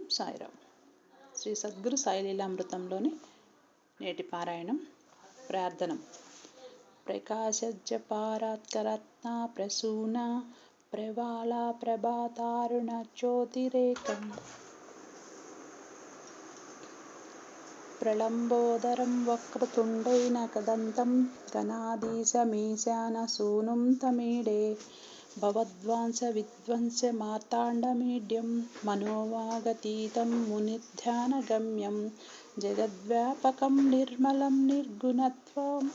సాయిరామ్. శ్రీ సద్గురు సాయిలీలామృతంలోని నేటి పారాయణం. ప్రార్థనం. ప్రకాశజ్జ పారాత్కరత్న ప్రసూన ప్రవాళ ప్రభాతారుణ జ్యోతిరేకం ప్రళంబోదరం వక్రతుండైన కదంతం గణాధీశమీశాన సూనుం తమీడే భవద్వాంస విధ్వంస మార్తాండమీడ్యం మనోవాగతీతం మునిధ్యానగమ్యం జగద్వ్యాపకం నిర్మలం నిర్గుణత్వం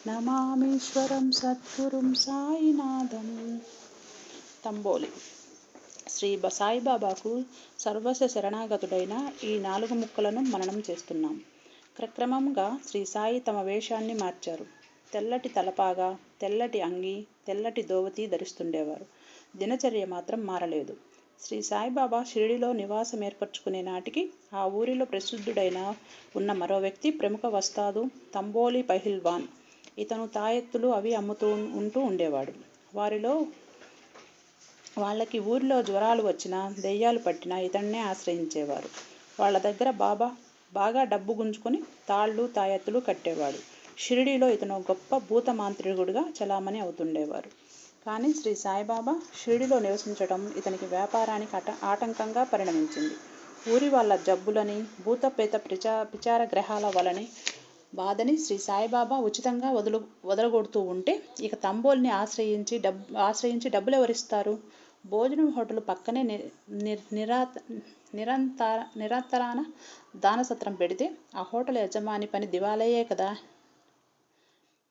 నమామీశ్వరం సద్గురుం సాయినాథం. తంబోలి. శ్రీ సాయిబాబాకు సర్వస్వ శరణాగతుడైన ఈ 4 ముక్కలను మననం చేస్తున్నాం. క్రమక్రమంగా శ్రీ సాయి తమ వేషాన్ని మార్చారు. తెల్లటి తలపాగా, తెల్లటి అంగి, తెల్లటి దోవతి ధరిస్తుండేవారు. దినచర్య మాత్రం మారలేదు. శ్రీ సాయిబాబా షిరిడిలో నివాసం ఏర్పరచుకునే నాటికి ఆ ఊరిలో ప్రసిద్ధుడైన ఉన్న మరో వ్యక్తి ప్రముఖ వస్తాదు తంబోలి పహిల్వాన్. ఇతను తాయెత్తులు అవి అమ్ముతూ ఉండేవాడు. వాళ్ళకి ఊరిలో జ్వరాలు వచ్చినా, దెయ్యాలు పట్టినా ఇతన్నే ఆశ్రయించేవారు. వాళ్ళ దగ్గర బాగా డబ్బు గుంజుకొని తాళ్ళు తాయెత్తులు కట్టేవాడు. షిరిడీలో ఇతను గొప్ప భూత మాంత్రికుడిగా చలామణి అవుతుండేవారు. కానీ శ్రీ సాయిబాబా షిరిడీలో నివసించడం ఇతనికి వ్యాపారానికి ఆటంకంగా పరిణమించింది. ఊరి వాళ్ళ జబ్బులని, భూత ప్రేత పిచార గ్రహాల వలని బాధని శ్రీ సాయిబాబా ఉచితంగా వదలగొడుతూ ఉంటే ఇక తంబోల్ని ఆశ్రయించి డబ్బులు ఎవరిస్తారు? భోజనం హోటల్ పక్కనే నిరంతరాన దానసత్రం పెడితే ఆ హోటల్ యజమాని పని దివాలయే కదా.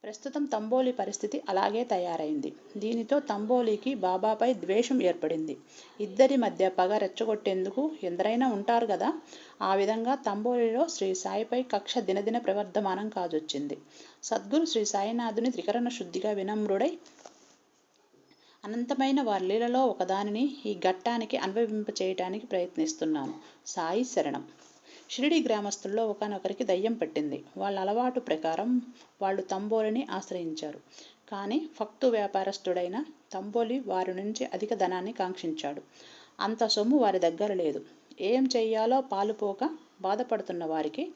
ప్రస్తుతం తంబోలి పరిస్థితి అలాగే తయారైంది. దీనితో తంబోలికి బాబాపై ద్వేషం ఏర్పడింది. ఇద్దరి మధ్య పగ రెచ్చగొట్టేందుకు ఎందరైనా ఉంటారు కదా. ఆ విధంగా తంబోలిలో శ్రీ సాయిపై కక్ష దినదిన ప్రవర్ధమానం కాజొచ్చింది. సద్గురు శ్రీ సాయినాథుని త్రికరణ శుద్ధిగా వినమ్రుడై అనంతమైన వారి లీలలో ఒకదానిని ఈ ఘట్టానికి అన్వయింపచేయటానికి ప్రయత్నిస్తున్నాను. సాయి శరణం. షిరిడి గ్రామస్తుల్లో ఒకనొకరికి దయ్యం పట్టింది. వాళ్ళ అలవాటు ప్రకారం వాళ్ళు తంబోలిని ఆశ్రయించారు. కానీ ఫక్తు వ్యాపారస్తుడైన తంబోలి వారి నుంచి అధిక ధనాన్ని కాంక్షించాడు. అంత సొమ్ము వారి దగ్గర లేదు. ఏం చెయ్యాలో పాలుపోక బాధపడుతున్న వారికి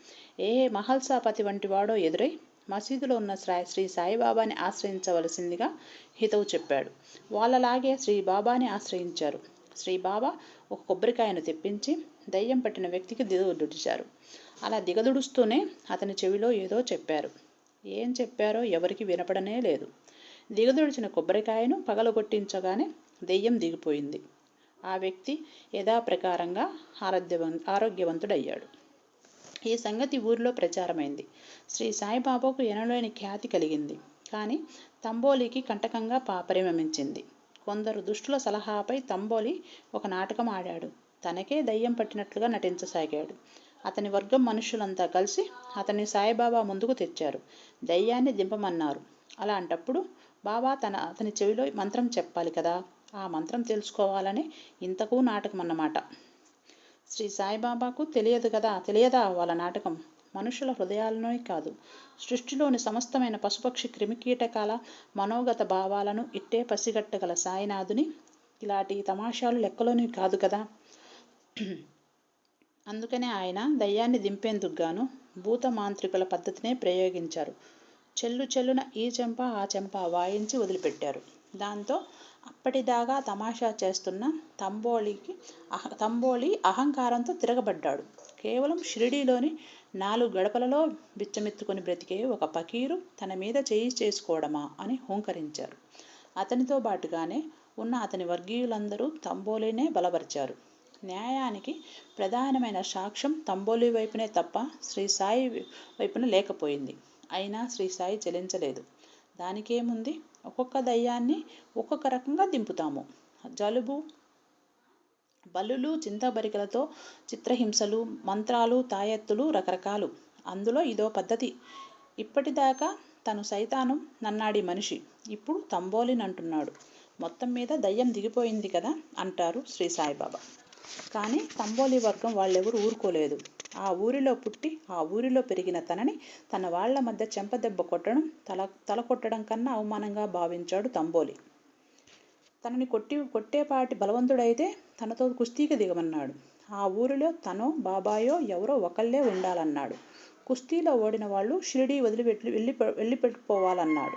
ఏ మహల్సాపతి వంటి వాడో ఎదురై మసీదులో ఉన్న శ్రీ సాయిబాబాని ఆశ్రయించవలసిందిగా హితవు చెప్పాడు. వాళ్ళలాగే శ్రీ బాబాని ఆశ్రయించారు. శ్రీ బాబా ఒక కొబ్బరికాయను తెప్పించి దయ్యం పట్టిన వ్యక్తికి దిగదుడిచారు. అలా దిగదుడుస్తూనే అతని చెవిలో ఏదో చెప్పారు. ఏం చెప్పారో ఎవరికి వినపడనే లేదు. దిగదుడిచిన కొబ్బరికాయను పగలగొట్టించగానే దెయ్యం దిగిపోయింది. ఆ వ్యక్తి యథాప్రకారంగా ఆరోగ్యవంతుడయ్యాడు. ఈ సంగతి ఊరిలో ప్రచారమైంది. శ్రీ సాయిబాబాకు ఎనలేని ఖ్యాతి కలిగింది. కానీ తంబోలికి కంటకంగా పరిణమించింది. కొందరు దుష్టుల సలహాపై తంబోలి ఒక నాటకం ఆడాడు. తనకే దయ్యం పట్టినట్లుగా నటించసాగాడు. అతని వర్గం మనుషులంతా కలిసి అతన్ని సాయిబాబా ముందుకు తెచ్చారు. దయ్యాన్ని దింపమన్నారు. అలాంటప్పుడు బాబా అతని చెవిలో మంత్రం చెప్పాలి కదా. ఆ మంత్రం తెలుసుకోవాలని ఇంతకు నాటకం అన్నమాట. శ్రీ సాయిబాబాకు తెలియదా వాళ్ళ నాటకం? మనుషుల హృదయాలలోనే కాదు, సృష్టిలోని సమస్తమైన పశుపక్షి క్రిమికీటకాల మనోగత భావాలను ఇట్టే పసిగట్టగల సాయినాథుని ఇలాంటి తమాషాలు లెక్కలోని కాదు కదా. అందుకనే ఆయన దయ్యాన్ని దింపేందుకు గాను భూత మాంత్రికుల పద్ధతినే ప్రయోగించారు. చెల్లున ఈ చెంప ఆ చెంప వాయించి వదిలిపెట్టారు. దాంతో అప్పటిదాకా తమాషా చేస్తున్న తంబోలి అహంకారంతో తిరగబడ్డాడు. కేవలం షిరిడీలోని 4 గడపలలో బిచ్చమెత్తుకొని బ్రతికే ఒక ఫకీరు తన మీద చేయి చేసుకోవడమా అని హూంకరించారు. అతనితో బాటుగానే ఉన్న అతని వర్గీయులందరూ తంబోలినే బలపరిచారు. న్యాయానికి ప్రధానమైన సాక్ష్యం తంబోలి వైపునే తప్ప శ్రీ సాయి వైపున లేకపోయింది. అయినా శ్రీ సాయి చెలించలేదు. దానికేముంది, ఒక్కొక్క దయ్యాన్ని ఒక్కొక్క రకంగా దింపుతాము. జలుబు, బల్లులు, చింతబరికలతో చిత్రహింసలు, మంత్రాలు, తాయెత్తులు రకరకాలు. అందులో ఇదో పద్ధతి. ఇప్పటిదాకా తను సైతాను నన్నాడి మనిషి ఇప్పుడు తంబోలినంటున్నాడు. మొత్తం మీద దయ్యం దిగిపోయింది కదా అంటారు శ్రీ సాయిబాబా. కానీ తంబోలి వర్గం వాళ్ళెవరూ ఊరుకోలేదు. ఆ ఊరిలో పుట్టి ఆ ఊరిలో పెరిగిన తనని తన వాళ్ల మధ్య చెంపదెబ్బ కొట్టడం తల కొట్టడం కన్నా అవమానంగా భావించాడు తంబోలి. తనని కొట్టేపాటి బలవంతుడైతే తనతో కుస్తీకి దిగమన్నాడు. ఆ ఊరిలో తనో బాబాయో ఎవరో ఒకళ్ళే ఉండాలన్నాడు. కుస్తీలో ఓడిన వాళ్ళు షిరిడీ వెళ్ళిపోవాలన్నాడు.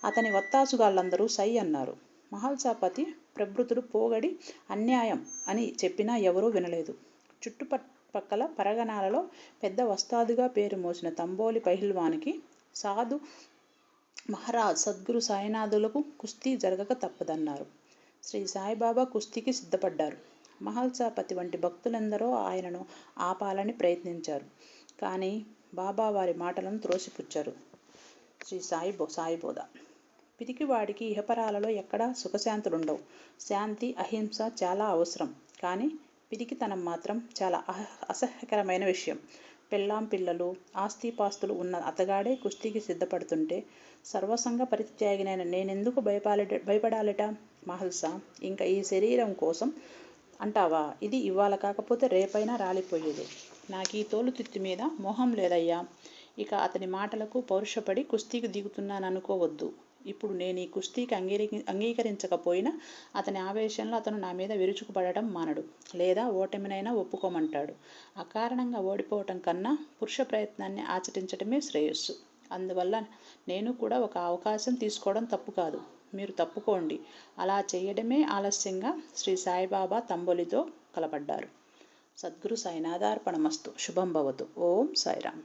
అతని వత్తాసుగాళ్ళందరూ సై అన్నారు. మహల్సాపతి ప్రభృతులు పోగడి అన్యాయం అని చెప్పినా ఎవరూ వినలేదు. చుట్టుపక్కల పరగణాలలో పెద్ద వస్తాదుగా పేరు మోసిన తంబోలి పహిల్వానికి సాధు మహారాజ్ సద్గురు సాయినాథులకు కుస్తీ జరగక తప్పదన్నారు. శ్రీ సాయిబాబా కుస్తీకి సిద్ధపడ్డారు. మహల్సాపతి వంటి భక్తులెందరో ఆయనను ఆపాలని ప్రయత్నించారు. కానీ బాబా వారి మాటలను త్రోసిపుచ్చారు. శ్రీ సాయిబోధ పిరికివాడికి ఇహపరాలలో ఎక్కడా సుఖశాంతులుండవు. శాంతి అహింస చాలా అవసరం. కానీ పిరికితనం మాత్రం చాలా అసహ్యకరమైన విషయం. పెళ్ళాం పిల్లలు ఆస్తిపాస్తులు ఉన్న అతగాడే కుస్తీకి సిద్ధపడుతుంటే సర్వసంగ పరిత్యాగినైన నేనెందుకు భయపడాలిట? మహల్సా, ఇంకా ఈ శరీరం కోసం అంటావా? ఇది ఇవాళ కాకపోతే రేపైనా రాలిపోయేది. నాకీ తోలుతిత్తి మీద మోహం లేదయ్యా. ఇక అతని మాటలకు పౌరుషపడి కుస్తీకి దిగుతున్నాననుకోవద్దు. ఇప్పుడు నేను ఈ కుస్తీకి అంగీకరించకపోయినా అతని ఆవేశంలో అతను నా మీద విరుచుకుపడటం మానడు. లేదా ఓటమినైనా ఒప్పుకోమంటాడు. అకారణంగా ఓడిపోవటం కన్నా పురుష ప్రయత్నాన్ని ఆచరించటమే శ్రేయస్సు. అందువల్ల నేను కూడా ఒక అవకాశం తీసుకోవడం తప్పు కాదు. మీరు తప్పుకోండి. అలా చేయడమే ఆలస్యంగా శ్రీ సాయిబాబా తంబొలితో కలపడ్డారు. సద్గురు సాయినాథార్పణమస్తు. శుభం భవతు. ఓం సాయిరామ్.